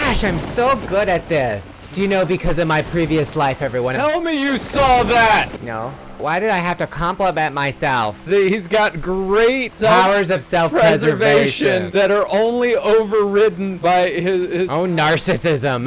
gosh, I'm so good at this. Do you know because of my previous life, everyone? Tell me you saw that! No. Why did I have to compliment myself? See, he's got great Powers of self-preservation that are only overridden by his... Oh, narcissism.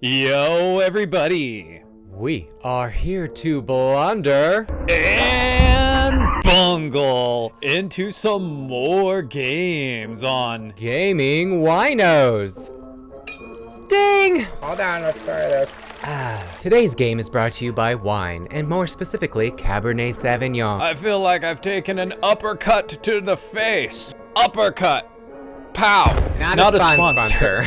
Yo, everybody. We are here to blunder And bungle into some more games on Gaming Wineos. Ding! Hold on, let's try this. Today's game is brought to you by wine, and more specifically, Cabernet Sauvignon. I feel like I've taken an uppercut to the face. Uppercut. Pow. Not a sponsor.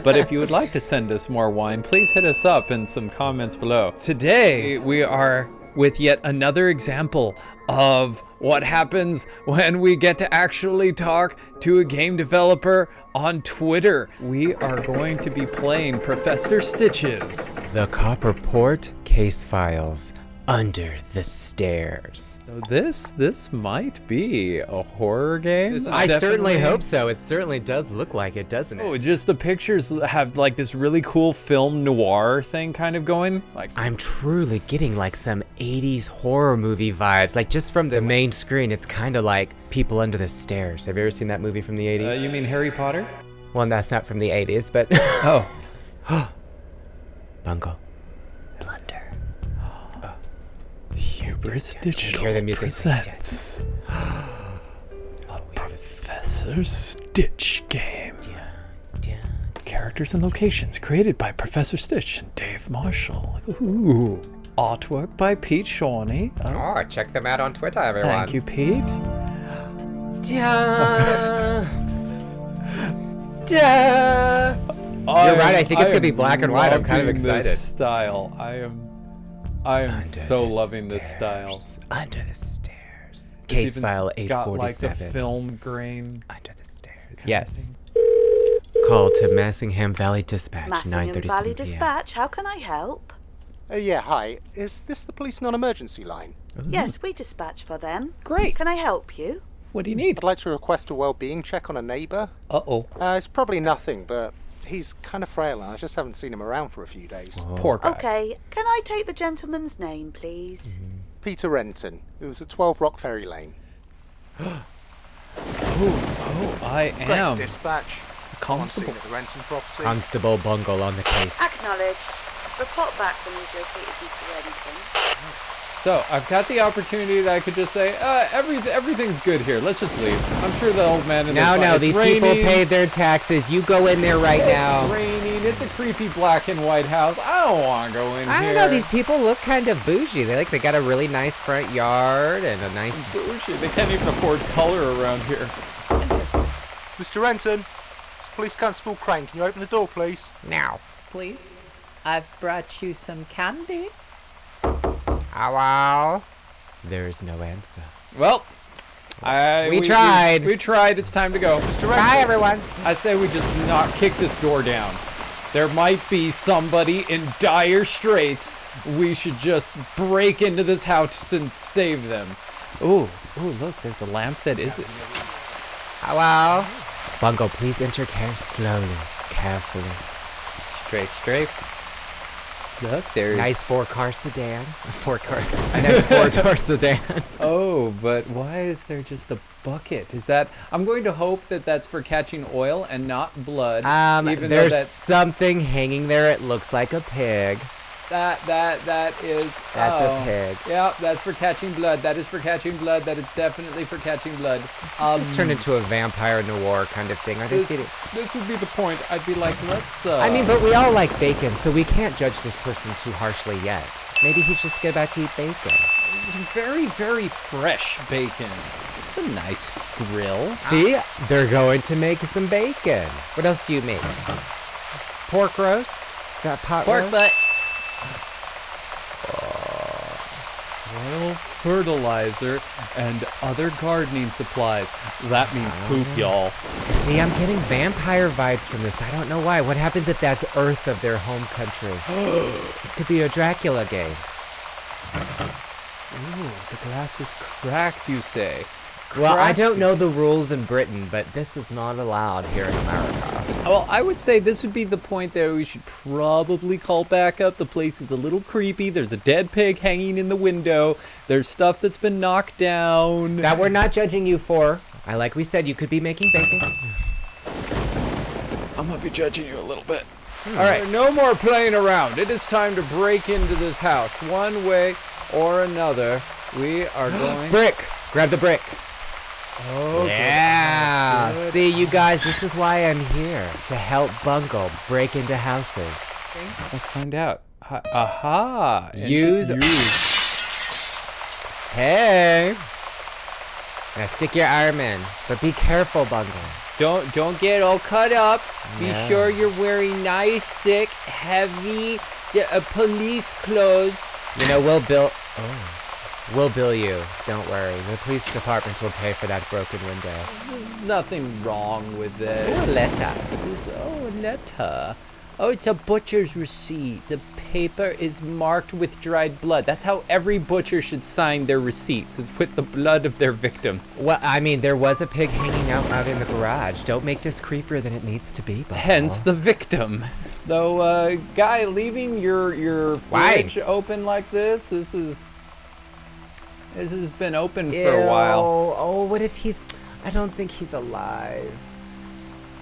But if you would like to send us more wine, please hit us up in some comments below. Today, we are with yet another example of what happens when we get to actually talk to a game developer on Twitter. We are going to be playing Professorstitch's The Copperport Casefiles, Under the Stairs. So this might be a horror game. I certainly hope so. It certainly does look like it, doesn't it? Oh, just the pictures have like this really cool film noir thing kind of going. Like I'm truly getting like some 80s horror movie vibes. Like just from the main screen, it's kind of like People Under the Stairs. Have you ever seen that movie from the 80s? you mean Harry Potter? Well, that's not from the 80s, but... Oh. Bungle. Hubris Digital hear the music. presents a Professorstitch game. Characters and locations created by Professorstitch and Dave Marshall. Ooh. Artwork by Pete Shawnee. Oh, check them out on Twitter, everyone. Thank you, Pete. You're right, I think it's gonna be black and white. I'm kind of loving excited. This style. I am so loving this style. Under the Stairs. It's Case even file got like the 847. film grain. Under the Stairs. Yes. Call to Massingham Valley Dispatch, Massingham 9:37 Valley p.m. Dispatch, how can I help? Yeah, hi. Is this the police non-emergency line? Yes, we dispatch for them. Great. Can I help you? What do you need? I'd like to request a well-being check on a neighbour. Uh-oh. It's probably nothing, but he's kind of frail and I just haven't seen him around for a few days. Poor guy. Okay, can I take the gentleman's name, please? Peter Renton, who was at 12 Rock Ferry Lane. Oh, I am. Dispatch. Constable. At the Renton property. Constable Bungle on the case. Acknowledged. Report back when you've located Mr. Renton. So, I've got the opportunity that I could just say, everything's good here. Let's just leave. I'm sure the old man in this No, it's these raining. people paid their taxes. You go in there right now. It's raining. It's a creepy black and white house. I don't want to go in I here. don't know, these people look kind of bougie. They got a really nice front yard and a nice... Bougie. They can't even afford color around here. Mr. Renton, it's Police Constable Crane. Can you open the door, please? Now. Please, I've brought you some candy. Hello? There's no answer. Well, We tried. We tried. It's time to go. Mr. Renton. Bye, everyone. I say we just not kick this door down. There might be somebody in dire straits. We should just break into this house and save them. Ooh, look, there's a lamp that is... Hello? Bungle, please enter slowly, carefully. Strafe. Look, there's... Nice four-car sedan. A nice four-door sedan. Oh, but why is there just a bucket? Is that... I'm going to hope that that's for catching oil and not blood. Even There's though that... something hanging there. It looks like a pig. That is... That's a pig. Yeah, that's for catching blood. That is for catching blood. That is definitely for catching blood. This just turned into a vampire noir kind of thing. Are they kidding? This would be the point. I'd be like, let's... I mean, but we all like bacon, so we can't judge this person too harshly yet. Maybe he's just about to eat bacon. It's very, very fresh bacon. It's a nice grill. See? They're going to make some bacon. What else do you make? Pork roast? Is that pot Pork roast? butt. Soil fertilizer and other gardening supplies. That means poop, y'all. See, I'm getting vampire vibes from this. I don't know why. What happens if that's Earth of their home country? It could be a Dracula game. Ooh, the glass is cracked, you say. Well, I don't know the rules in Britain, but this is not allowed here in America. Well, I would say this would be the point that we should probably call back up. The place is a little creepy. There's a dead pig hanging in the window. There's stuff that's been knocked down. That we're not judging you for. Like we said, you could be making bacon. I'm gonna be judging you a little bit. All right, no more playing around. It is time to break into this house. One way or another, we are going... Brick! Grab the brick. Oh, Yeah. good. See, you guys, this is why I'm here. To help Bungle break into houses. Let's find out. Aha. Use... Hey. Now stick your arm in. But be careful, Bungle. Don't get all cut up. Be Yeah. sure you're wearing nice, thick, heavy police clothes. You know, we'll bill you. Don't worry. The police department will pay for that broken window. There's nothing wrong with it. Oh, a letter. A letter. Oh, it's a butcher's receipt. The paper is marked with dried blood. That's how every butcher should sign their receipts, is with the blood of their victims. Well, I mean, there was a pig hanging out in the garage. Don't make this creepier than it needs to be, Bungle. Hence the victim. Though, guy, leaving your fridge open like this has been open for a while. Oh, what if he's... I don't think he's alive.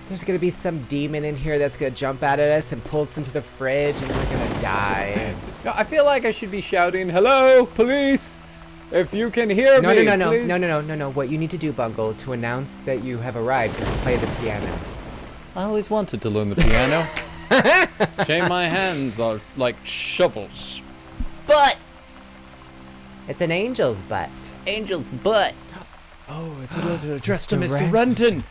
There's gonna be some demon in here that's gonna jump out at us and pull us into the fridge and we're gonna die. No, I feel like I should be shouting, "Hello, police! If you can hear me, please." No. What you need to do, Bungle, to announce that you have arrived is play the piano. I always wanted to learn the piano. Shame my hands are like shovels. But it's an angel's butt. Angel's butt. Oh, it's a letter addressed to Mr. Mr. Renton.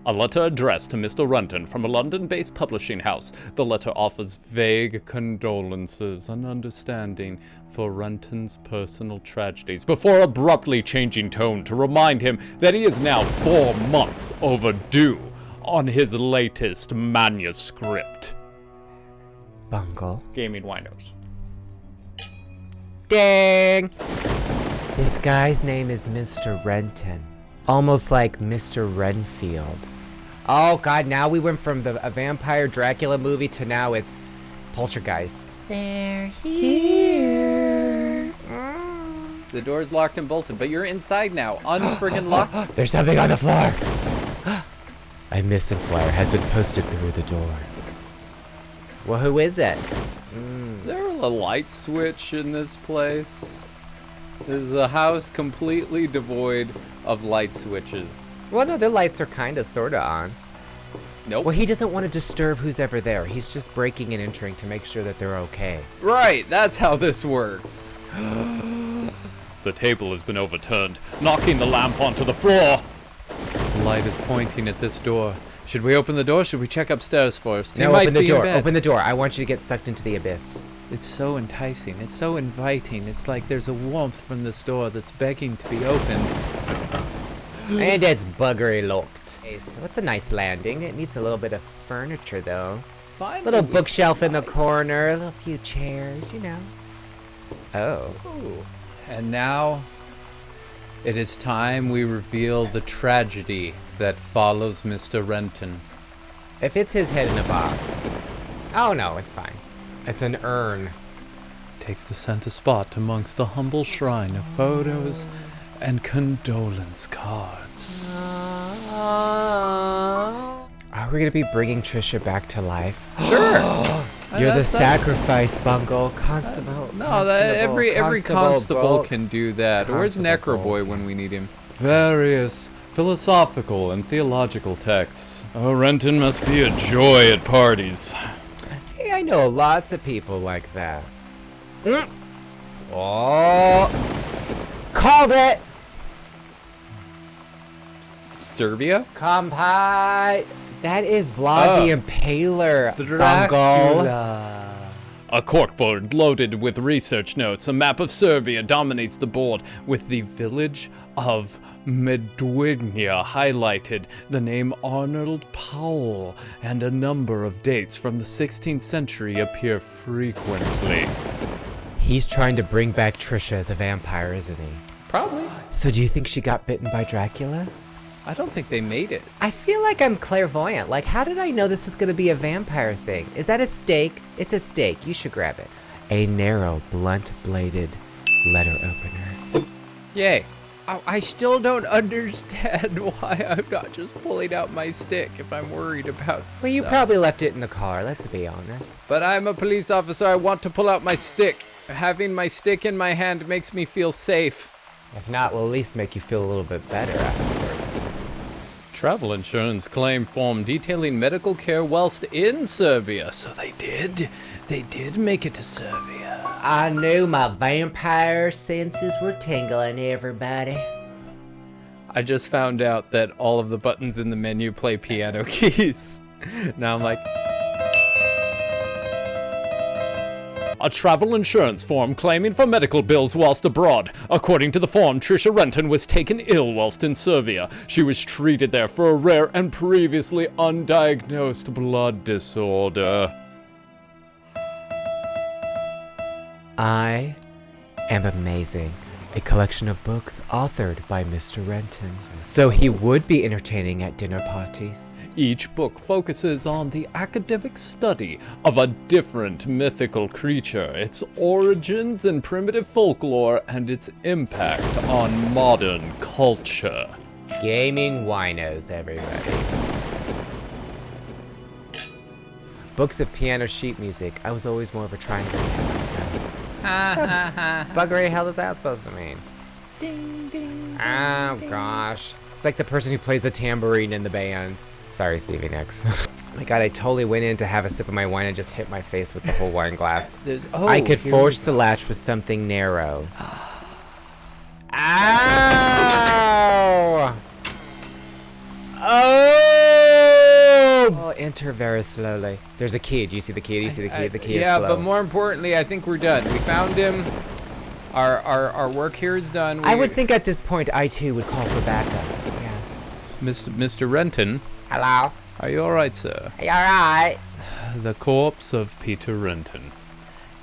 A letter addressed to Mr. Renton from a London-based publishing house. The letter offers vague condolences and understanding for Renton's personal tragedies, before abruptly changing tone to remind him that he is now 4 months overdue on his latest manuscript. Bungle. Gaming Wineos. Ding! This guy's name is Mr. Renton. Almost like Mr. Renfield. Oh god, now we went from a vampire Dracula movie to now it's Poltergeist. They're here. The door's locked and bolted, but you're inside now. Unfriggin' locked. There's something on the floor. A missing flyer has been posted through the door. Well, who is it? Is there a light switch in this place? Is a house completely devoid of light switches? Well, no, the lights are kind of, sort of on. Nope. Well, he doesn't want to disturb who's ever there. He's just breaking and entering to make sure that they're okay. Right, that's how this works. The table has been overturned, knocking the lamp onto the floor. The light is pointing at this door. Should we open the door? Should we check upstairs first? No, open the door. Open the door. I want you to get sucked into the abyss. It's so enticing. It's so inviting. It's like there's a warmth from this door that's begging to be opened. And it's buggery locked. Okay, so it's a nice landing. It needs a little bit of furniture, though. Finally, Little bookshelf in the corner, a few chairs, you know. Oh. Ooh. And now, it is time we reveal the tragedy that follows Mr. Renton. If it's his head in a box. Oh, no, it's fine. It's an urn. Takes the center spot amongst the humble shrine of photos and condolence cards. Are we gonna be bringing Trisha back to life? Sure. You're the That's- sacrifice, Bungle. Constable. No, every constable Bolt. can do that. Where's Constable Necroboy Bolt. when we need him? Various philosophical and theological texts. Oh, Renton must be a joy at parties. Hey, I know lots of people like that. Oh, called it. Serbia? Kampai. That is Vlad the Impaler, Bungle. A corkboard loaded with research notes. A map of Serbia dominates the board, with the village of Medwidnia highlighted, the name Arnold Powell, and a number of dates from the 16th century appear frequently. He's trying to bring back Trisha as a vampire, isn't he? Probably. So do you think she got bitten by Dracula? I don't think they made it. I feel like I'm clairvoyant. Like, how did I know this was gonna be a vampire thing? Is that a stake? It's a stake. You should grab it. A narrow, blunt-bladed letter opener. Yay. I still don't understand why I'm not just pulling out my stick if I'm worried about Well, you stuff. probably left it in the car, let's be honest. But I'm a police officer. I want to pull out my stick. Having my stick in my hand makes me feel safe. If not, we'll at least make you feel a little bit better afterwards. Travel insurance claim form detailing medical care whilst in Serbia. So they did make it to Serbia. I knew my vampire senses were tingling, everybody. I just found out that all of the buttons in the menu play piano keys. Now I'm like... A travel insurance form claiming for medical bills whilst abroad. According to the form, Trisha Renton was taken ill whilst in Serbia. She was treated there for a rare and previously undiagnosed blood disorder. I am amazing. A collection of books authored by Mr. Renton. So he would be entertaining at dinner parties. Each book focuses on the academic study of a different mythical creature, its origins in primitive folklore, and its impact on modern culture. Gaming Wineos, everybody. Books of piano sheet music. I was always more of a triangle man myself. Buggery hell is that supposed to mean? Ding, ding. Oh ding. gosh. It's like the person who plays the tambourine in the band. Sorry, Stevie Nicks. Oh my god, I totally went in to have a sip of my wine and just hit my face with the whole wine glass. I could force the latch with something narrow. Ow! Oh! Enter very slowly. There's a key. Do you see the key? Do you see the key? The key is Yeah, slow. but more importantly, I think we're done. We found him. Our work here is done. I would think at this point I too would call for backup. Yes. Mr. Renton, Hello? are you alright, sir? Are you alright? The corpse of Peter Renton.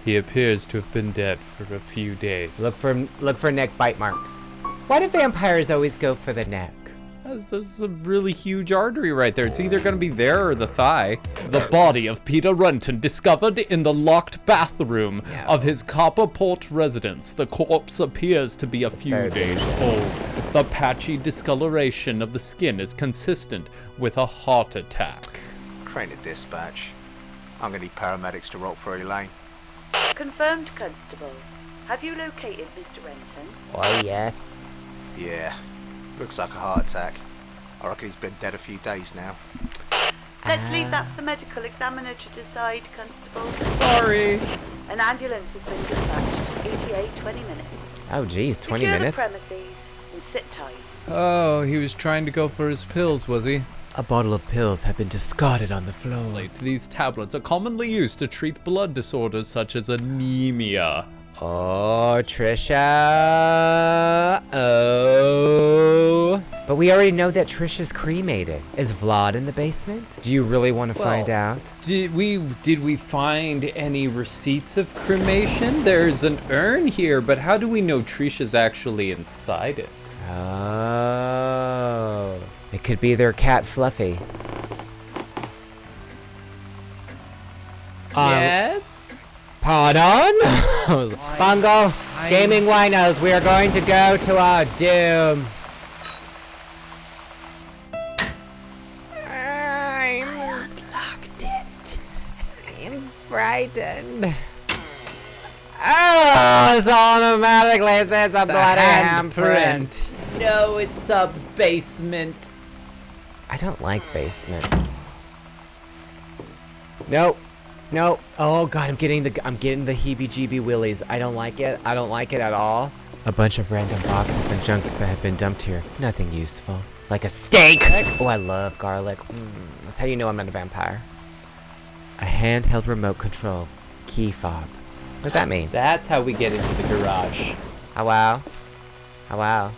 He appears to have been dead for a few days. Look for neck bite marks. Why do vampires always go for the neck? There's a really huge artery right there. It's either going to be there or the thigh. The body of Peter Renton discovered in the locked bathroom of his Copperport residence. The corpse appears to be a few days old. The patchy discoloration of the skin is consistent with a heart attack. Crane to dispatch. I'm gonna need paramedics to roll through your lane. Confirmed, Constable. Have you located Mr. Renton? Oh, yes. Yeah, looks like a heart attack. I reckon he's been dead a few days now. Let's leave that for the medical examiner to decide, Constable. Sorry. An ambulance has been dispatched. ETA 20 minutes. Oh, geez, 20 Secure minutes? the premises and sit tight. Oh, he was trying to go for his pills, was he? A bottle of pills have been discarded on the floor. These tablets are commonly used to treat blood disorders such as anemia. Oh, Trisha. Oh. But we already know that Trisha's cremated. Is Vlad in the basement? Do you really want to find out? Did we find any receipts of cremation? There's an urn here, but how do we know Trisha's actually inside it? Oh. It could be their cat Fluffy. Yes? Pardon? Bungle, Gaming Wineos, we are going to go to our doom. I'm locked it. I'm frightened. Oh, it's automatically says a bloody handprint. No, it's a basement. I don't like basement. Nope. Nope. Oh god, I'm getting the heebie-jeebie willies. I don't like it. I don't like it at all. A bunch of random boxes and junks that have been dumped here. Nothing useful. Like a steak! Oh, I love garlic. That's how you know I'm not a vampire. A handheld remote control. Key fob. What does that mean? That's how we get into the garage. Oh wow. Oh wow.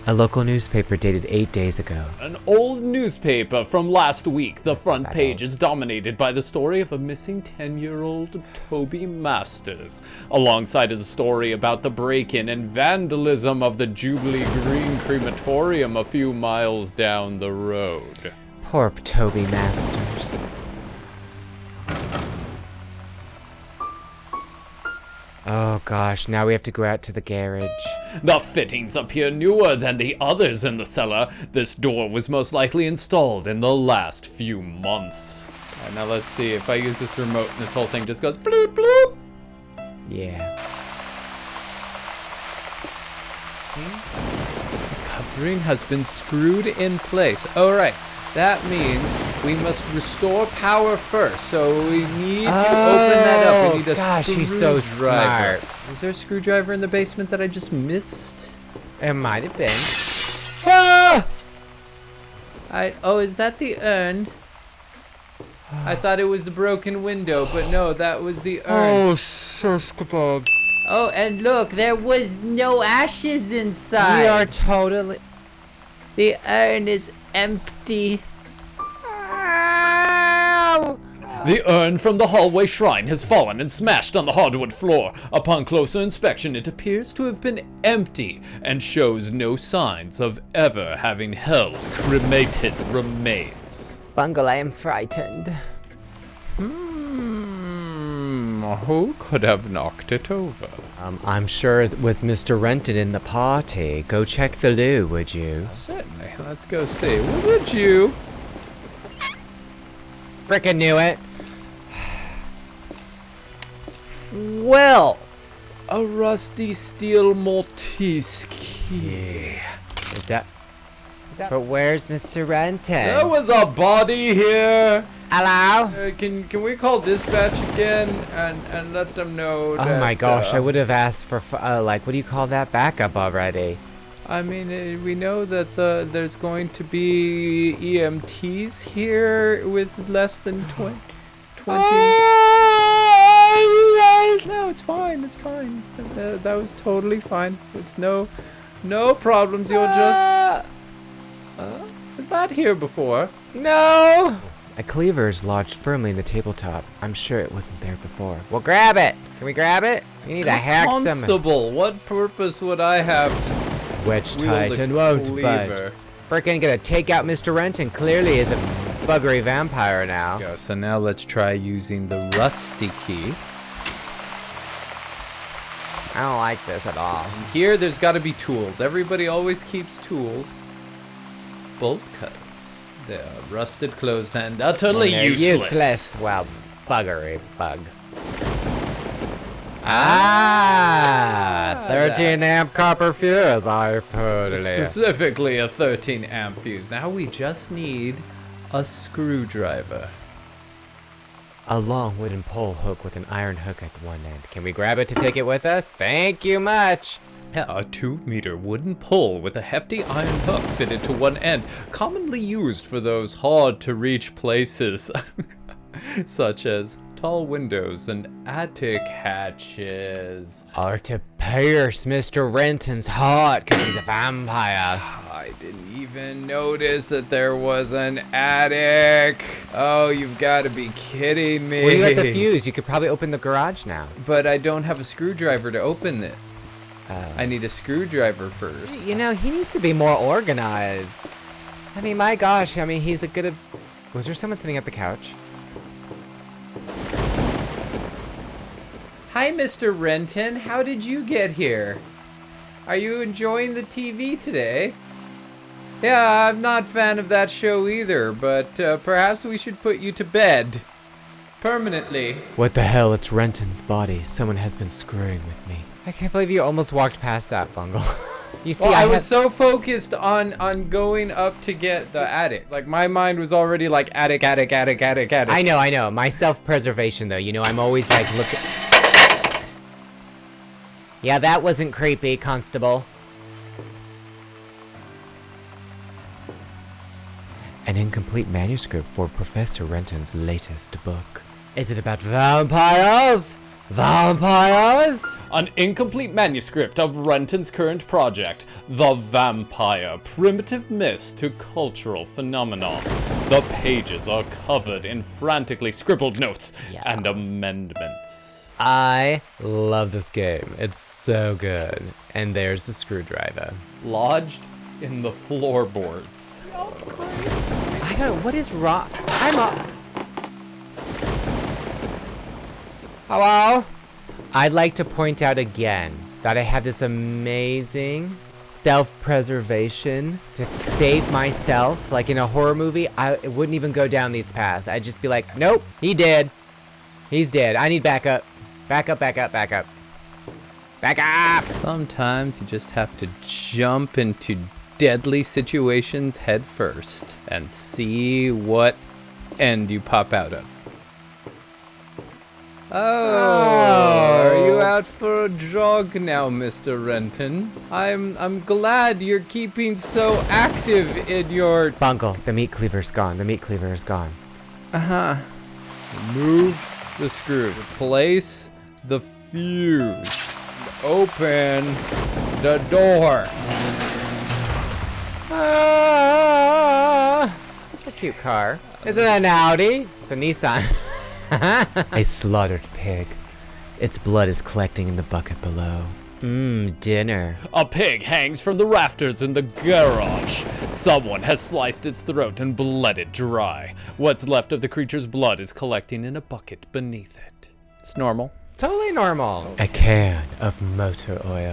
A local newspaper dated 8 days ago. An old newspaper from last week. The front page is dominated by the story of a missing 10-year-old Toby Masters, alongside a story about the break-in and vandalism of the Jubilee Green crematorium a few miles down the road. Poor Toby Masters. Oh gosh, now we have to go out to the garage. The fittings appear newer than the others in the cellar. This door was most likely installed in the last few months. Alright, now let's see. If I use this remote and this whole thing just goes bleep bloop. Yeah. The covering has been screwed in place. Alright, that means we must restore power first. So we need to open that up. We need a gosh, he's so screwdriver. smart. Is there a screwdriver in the basement that I just missed? It might have been. Ah! Oh, is that the urn? I thought it was the broken window, but no, that was the urn. shush kebab. Oh, and look, there was no ashes inside. We are totally... The urn is empty. Ow! The urn from the hallway shrine has fallen and smashed on the hardwood floor. Upon closer inspection, it appears to have been empty and shows no signs of ever having held cremated remains. Bungle, I am frightened. Who could have knocked it over? I'm sure it was Mr. Renton in the party. Go check the loo, would you? Certainly. Let's go see. Was it you? Frickin' knew it. Well, a rusty steel Maltese key. Is that... But where's Mr. Renton? There was a body here. Hello? Can we call dispatch again and let them know that... Oh my gosh, I would have asked for, like, what do you call that? Backup already. I mean, we know that there's going to be EMTs here with less than 20... No, it's fine, it's fine. That was totally fine. There's no problems, you'll just... was that here before? No! A cleaver is lodged firmly in the tabletop. I'm sure it wasn't there before. Well, grab it! Can we grab it? We need to hack some... Constable, what purpose would I have to Switch wield tight a and won't cleaver? budge. Frickin' gonna take out Mr. Renton. Clearly is a buggery vampire now. Go, so now let's try using the rusty key. I don't like this at all. And here, there's got to be tools. Everybody always keeps tools. Bolt cutters. They're rusted closed and utterly They're useless. Well, buggery bug. Ah, 13 amp copper fuse. I put it in. Specifically a 13 amp fuse. Now we just need a screwdriver. A long wooden pole hook with an iron hook at one end. Can we grab it to take it with us? Thank you much. Yeah, a 2-meter wooden pole with a hefty iron hook fitted to one end, commonly used for those hard-to-reach places, such as tall windows and attic hatches. Or to pierce Mr. Renton's heart, because he's a vampire. I didn't even notice that there was an attic. Oh, you've got to be kidding me. Well, you got the fuse. You could probably open the garage now. But I don't have a screwdriver to open it. Oh. I need a screwdriver first. You know, he needs to be more organized. I mean, my gosh, I mean, he's a good... Was there someone sitting at the couch? Hi, Mr. Renton. How did you get here? Are you enjoying the TV today? Yeah, I'm not a fan of that show either, but perhaps we should put you to bed. Permanently. What the hell? It's Renton's body. Someone has been screwing with me. I can't believe you almost walked past that, Bungle. You see, Well, I had- was so focused on going up to get the attic. Like, my mind was already like, attic. I know. My self-preservation, though. You know, I'm always like, looking... Yeah, that wasn't creepy, Constable. An incomplete manuscript for Professor Renton's latest book. Is it about vampires? Vampires? an incomplete manuscript of Renton's current project, The Vampire, Primitive Myths to Cultural Phenomenon. The pages are covered in frantically scribbled notes and amendments. I love this game. It's so good. And there's the screwdriver. Lodged in the floorboards. I don't, what is wrong? Hello? I'd like to point out again that I have this amazing self-preservation to save myself. Like in a horror movie, I wouldn't even go down these paths. I'd just be like, nope, he dead. He's dead. I need backup. Backup. Backup! Sometimes you just have to jump into deadly situations head first and see what end you pop out of. Oh, are you out for a jog now, Mr. Renton? I'm glad you're keeping so active in your... Bungle, the meat cleaver's gone. The meat cleaver is gone. Move the screws. Replace the fuse. Open the door. It's a cute car. Is it an Audi? It's a Nissan. A slaughtered pig. Its blood is collecting in the bucket below. Dinner. A pig hangs from the rafters in the garage. Someone has sliced its throat and bled it dry. What's left of the creature's blood is collecting in a bucket beneath it. It's normal. Totally normal. A can of motor oil.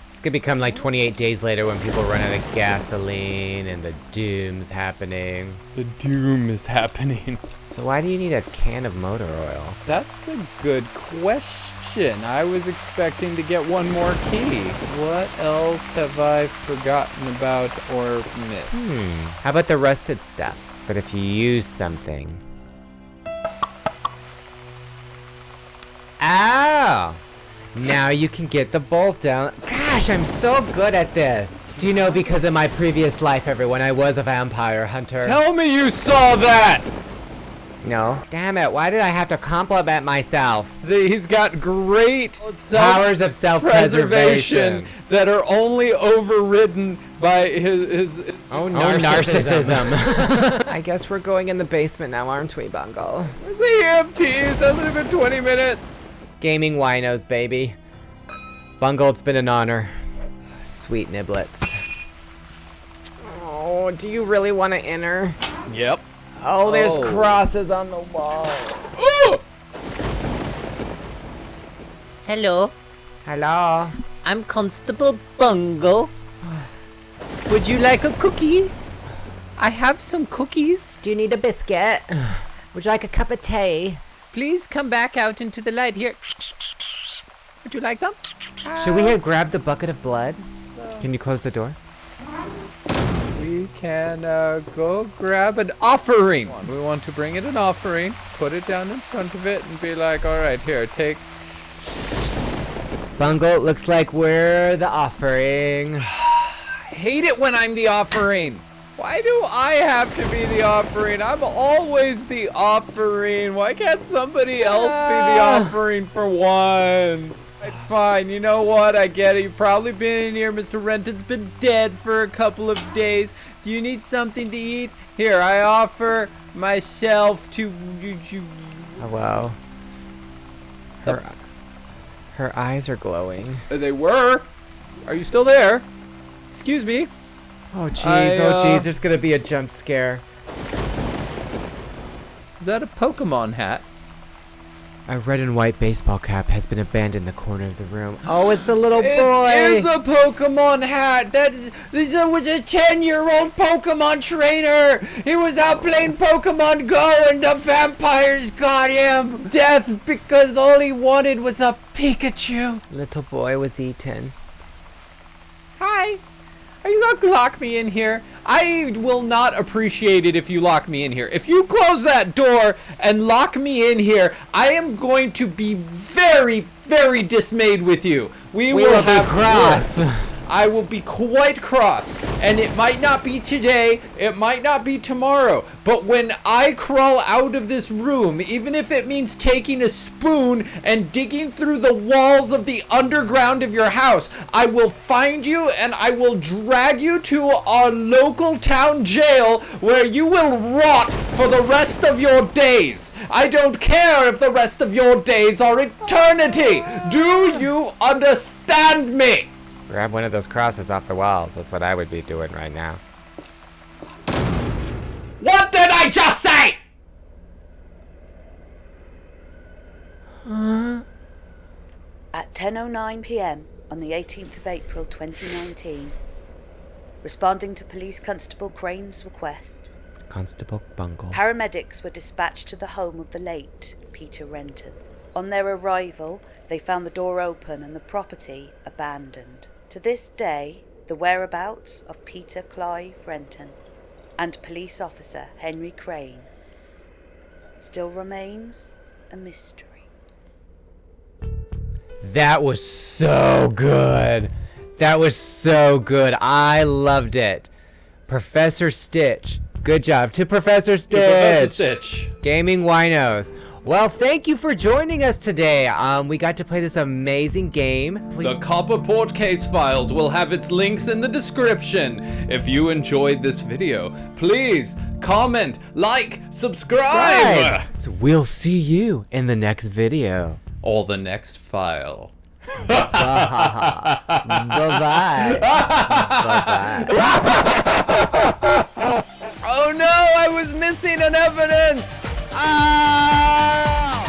This could become like 28 days later when people run out of gasoline and the doom's happening. The doom is happening. So why do you need a can of motor oil? That's a good question. I was expecting to get one more key. What else have I forgotten about or missed? How about the rusted stuff? But if you use something... Oh! Now you can get the bolt down. Gosh, I'm so good at this. Do you know, because in my previous life, everyone, I was a vampire hunter. Tell me you saw that! No. Damn it, why did I have to compliment myself? See, he's got great Powers of self-preservation that are only overridden by his narcissism. I guess we're going in the basement now, aren't we, Bungle? Where's the EMTs? Hasn't it been 20 minutes? Gaming Wineos, baby. Bungle, it's been an honor. Sweet niblets. Oh, do you really want to enter? Yep. Oh, there's crosses on the wall. Ooh! Hello, Hello? I'm Constable Bungle. Would you like a cookie? I have some cookies. Do you need a biscuit? Would you like a cup of tea? Please come back out into the light here. Would you like some? Should we have grabbed the bucket of blood? Can you close the door? We can go grab an offering. We want to bring it an offering, put it down in front of it, and be like, all right, here, take. Bungle, it looks like we're the offering. I hate it when I'm the offering. Why do I have to be the offering? I'm always the offering. Why can't somebody else be the offering for once? Right, fine, you know what? I get it. You've probably been in here. Mr. Renton's been dead for a couple of days. Do you need something to eat? Here, I offer myself to you. Oh, wow. Her eyes are glowing. They were. Are you still there? Excuse me. Oh jeez, there's gonna be a jump scare. Is that a Pokemon hat? A red and white baseball cap has been abandoned in the corner of the room. Oh, it's the little boy! It is a Pokemon hat! This was a 10-year-old Pokemon trainer! He was out playing Pokemon Go and the vampires got him! Death because all he wanted was a Pikachu! Little boy was eaten. Hi! Are you gonna lock me in here? I will not appreciate it if you lock me in here. If you close that door and lock me in here, I am going to be very, very dismayed with you. We will have cross. I will be quite cross. And it might not be today, it might not be tomorrow, but when I crawl out of this room, even if it means taking a spoon and digging through the walls of the underground of your house, I will find you and I will drag you to our local town jail where you will rot for the rest of your days. I don't care if the rest of your days are eternity. Do you understand me? Grab one of those crosses off the walls. That's what I would be doing right now. What did I just say? At 10:09 p.m. on the 18th of April 2019, responding to Police Constable Crane's request, Constable Bungle. paramedics were dispatched to the home of the late Peter Renton. On their arrival, they found the door open and the property abandoned. To this day, the whereabouts of Peter Clive Renton and police officer Henry Crane still remains a mystery. That was so good. That was so good. I loved it. Professor Stitch. Good job to Professor Stitch. Professor Stitch. Gaming Wineos. Well, thank you for joining us today. We got to play this amazing game. The Copperport Casefiles will have its links in the description. If you enjoyed this video, please comment, like, subscribe. So we'll see you in the next video. Or the next file. Bye-bye. Bye-bye. Oh no, I was missing an evidence! Ah!